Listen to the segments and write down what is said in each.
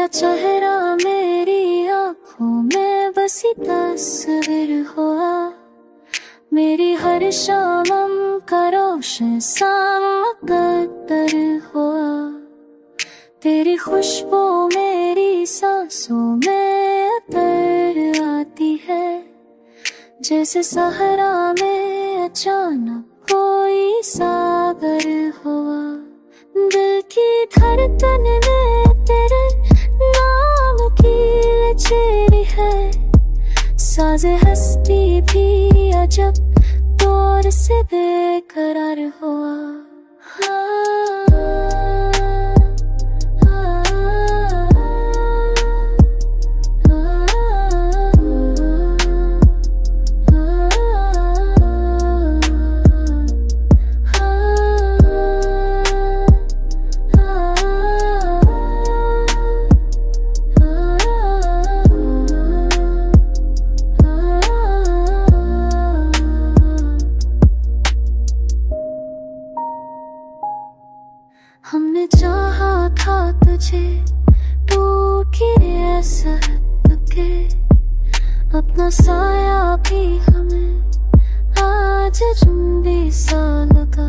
चेहरा मेरी आँखों में बसी तस्वीर हुआ। मेरी हर शाम का रोशन सा मुकद्दर हुआ। तेरी खुशबू मेरी सांसों में उतर आती है, जैसे सहरा में अचानक कोई सागर हुआ। दिल की धड़कन में तेरे नाम की लचेरी है, साज़े हस्ती भी अजब तौर से बेकरार हुआ। हमने चाहा था तुझे टूट के ऐसा के, अपना साया भी हमें आज अजनबी सा लगा।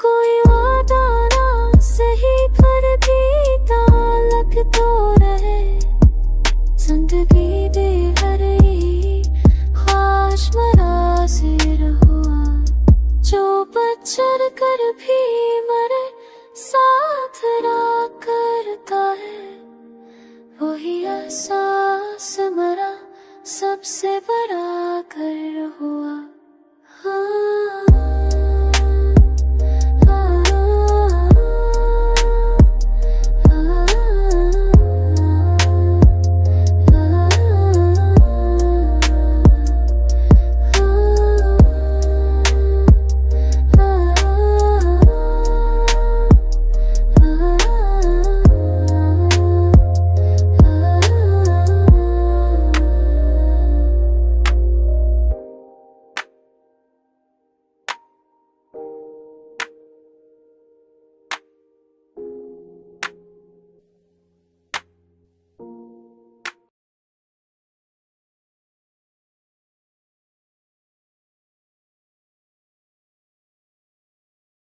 कोई वादा ना सही पर भी ताल्लुक तो रहे, जिंदगी दे हरी ख्वाहिश मरासिर हुआ। जो बचर कर भी मरे साथ रहा करता है, वही एहसास मरा सबसे बड़ा कर हुआ।